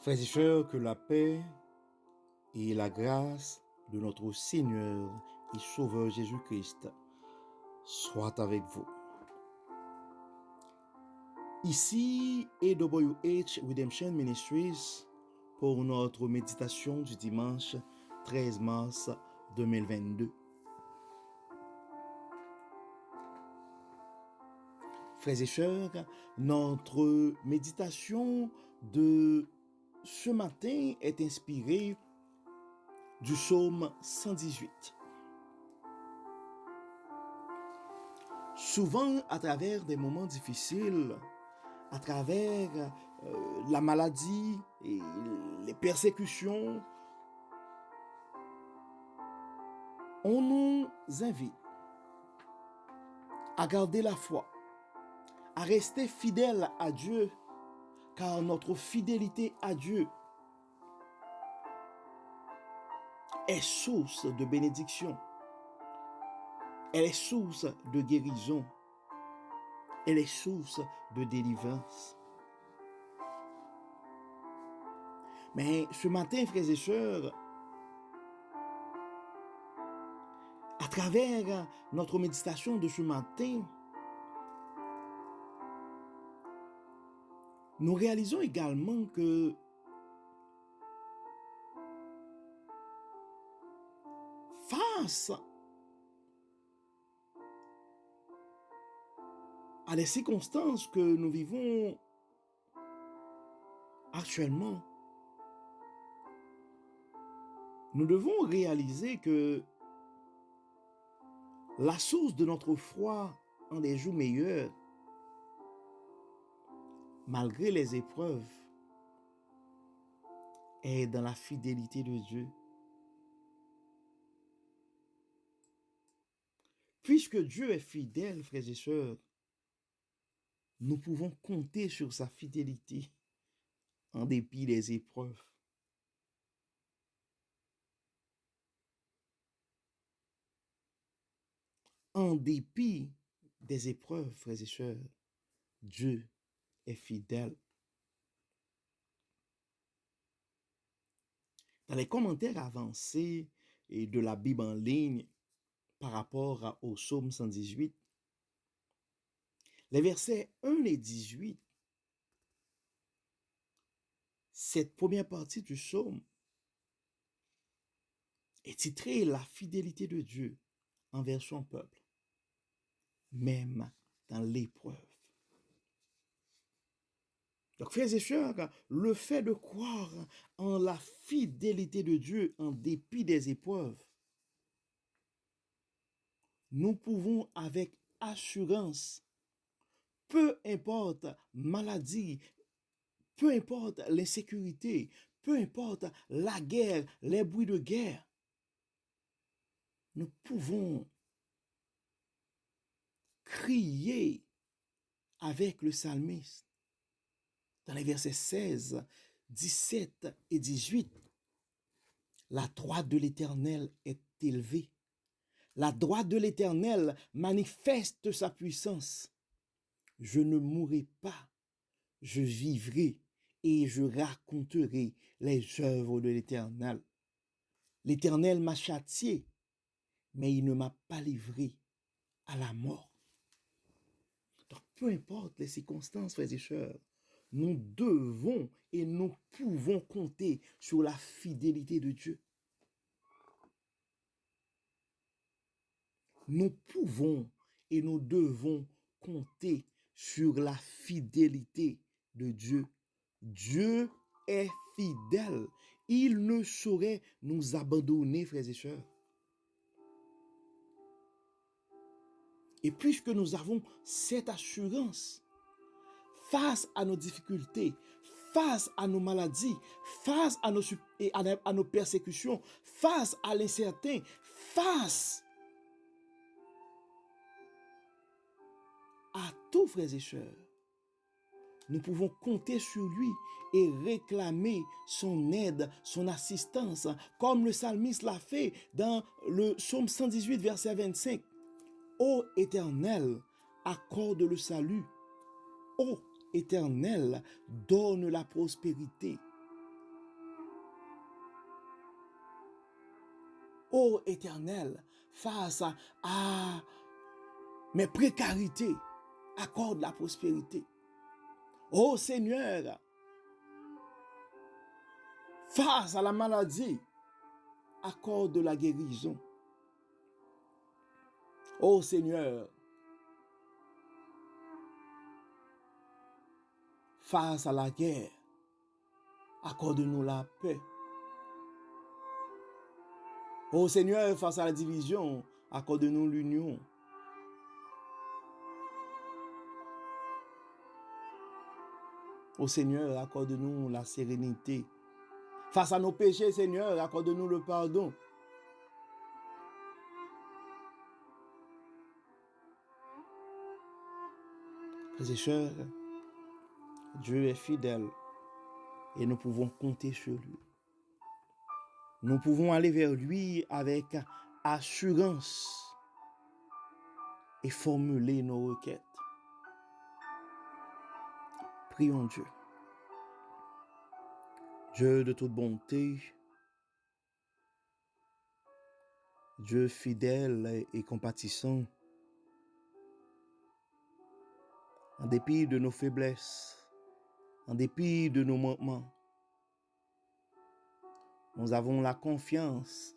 Frères et sœurs, que la paix et la grâce de notre Seigneur et Sauveur Jésus-Christ soient avec vous. Ici AWH Redemption Ministries pour notre méditation du dimanche 13 mars 2022. Frères et sœurs, notre méditation de ce matin est inspirée du psaume 118. Souvent, à travers des moments difficiles, à travers la maladie et les persécutions, on nous invite à garder la foi, à rester fidèles à Dieu, car notre fidélité à Dieu est source de bénédiction, elle est source de guérison, elle est source de délivrance. Mais ce matin, frères et sœurs, à travers notre méditation de ce matin, nous réalisons également que face à les circonstances que nous vivons actuellement, nous devons réaliser que la source de notre foi en des jours meilleurs, malgré les épreuves, est dans la fidélité de Dieu. Puisque Dieu est fidèle, frères et sœurs, nous pouvons compter sur sa fidélité en dépit des épreuves. En dépit des épreuves, frères et sœurs, Dieu est fidèle. Dans les commentaires avancés et de la Bible en ligne par rapport au psaume 118, les versets 1 et 18, cette première partie du psaume est titrée « La fidélité de Dieu envers son peuple, même dans l'épreuve ». Donc, frères et sœurs, le fait de croire en la fidélité de Dieu en dépit des épreuves, nous pouvons avec assurance, peu importe maladie, peu importe l'insécurité, peu importe la guerre, les bruits de guerre, nous pouvons crier avec le psalmiste dans les versets 16, 17 et 18. La droite de l'Éternel est élevée. La droite de l'Éternel manifeste sa puissance. Je ne mourrai pas, je vivrai et je raconterai les œuvres de l'Éternel. L'Éternel m'a châtié, mais il ne m'a pas livré à la mort. Donc, peu importe les circonstances, frères et sœurs, nous devons et nous pouvons compter sur la fidélité de Dieu. Nous pouvons et nous devons compter sur la fidélité de Dieu. Dieu est fidèle. Il ne saurait nous abandonner, frères et sœurs. Et puisque nous avons cette assurance, face à nos difficultés, face à nos maladies, face à nos persécutions, face à l'incertain, face à tous, frères et sœurs, nous pouvons compter sur lui et réclamer son aide, son assistance, comme le psalmiste l'a fait dans le psaume 118, verset 25. Ô Éternel, accorde le salut. Ô Éternel, donne la prospérité. ô Éternel, face à mes précarités, accorde la prospérité. Ô Seigneur, face à la maladie, accorde la guérison. Ô Seigneur, face à la guerre, accorde-nous la paix. Ô Seigneur, face à la division, accorde-nous l'union. Ô Seigneur, accorde-nous la sérénité. Face à nos péchés, Seigneur, accorde-nous le pardon. Frères et sœurs, Dieu est fidèle et nous pouvons compter sur lui. Nous pouvons aller vers lui avec assurance et formuler nos requêtes. Prions Dieu. Dieu de toute bonté, Dieu fidèle et compatissant, en dépit de nos faiblesses, en dépit de nos manquements, nous avons la confiance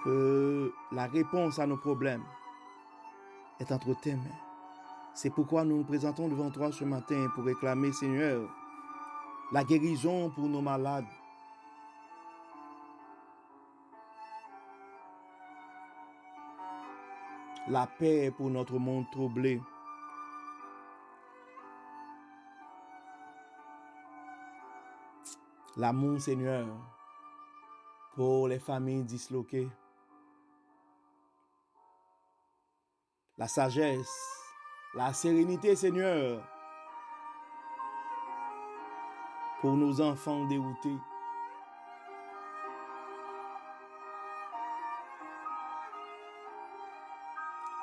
que la réponse à nos problèmes est entre tes mains. C'est pourquoi nous nous présentons devant toi ce matin pour réclamer, Seigneur, la guérison pour nos malades, la paix pour notre monde troublé, l'amour, Seigneur, pour les familles disloquées, la sagesse, la sérénité, Seigneur, pour nos enfants déroutés.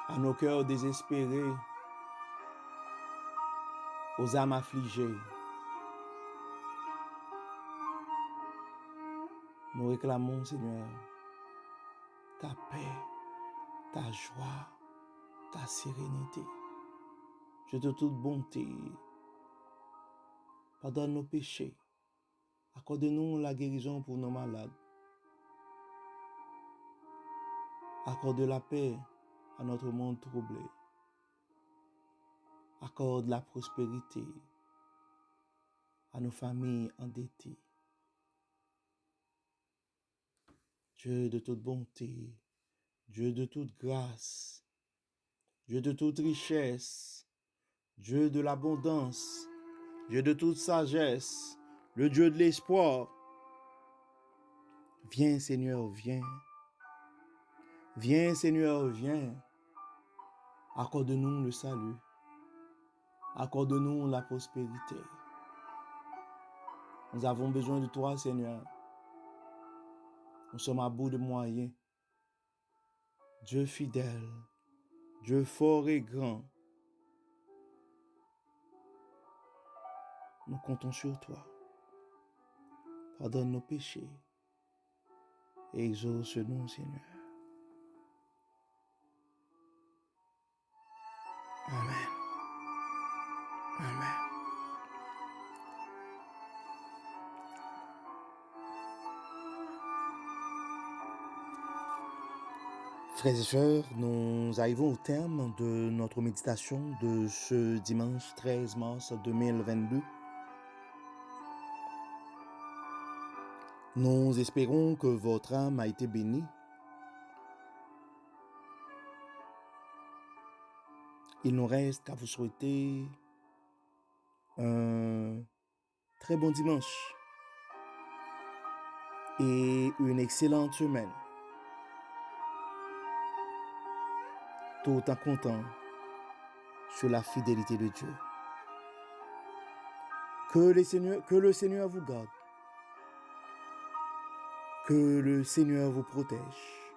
À nos cœurs désespérés, aux âmes affligées, nous réclamons, Seigneur, ta paix, ta joie, ta sérénité. Dieu de toute bonté, pardonne nos péchés, accorde-nous la guérison pour nos malades, accorde la paix à notre monde troublé, accorde la prospérité à nos familles endettées. Dieu de toute bonté, Dieu de toute grâce, Dieu de toute richesse, Dieu de l'abondance, Dieu de toute sagesse, le Dieu de l'espoir. Viens Seigneur, viens. Viens Seigneur, viens. Accorde-nous le salut. Accorde-nous la prospérité. Nous avons besoin de toi Seigneur. Nous sommes à bout de moyens. Dieu fidèle, Dieu fort et grand, nous comptons sur toi. Pardonne nos péchés et exauce-nous, Seigneur. Amen. Amen. Frères et sœurs, nous arrivons au terme de notre méditation de ce dimanche 13 mars 2022. Nous espérons que votre âme a été bénie. Il nous reste qu'à vous souhaiter un très bon dimanche et une excellente semaine, tout en comptant sur la fidélité de Dieu. Que le Seigneur vous garde, que le Seigneur vous protège.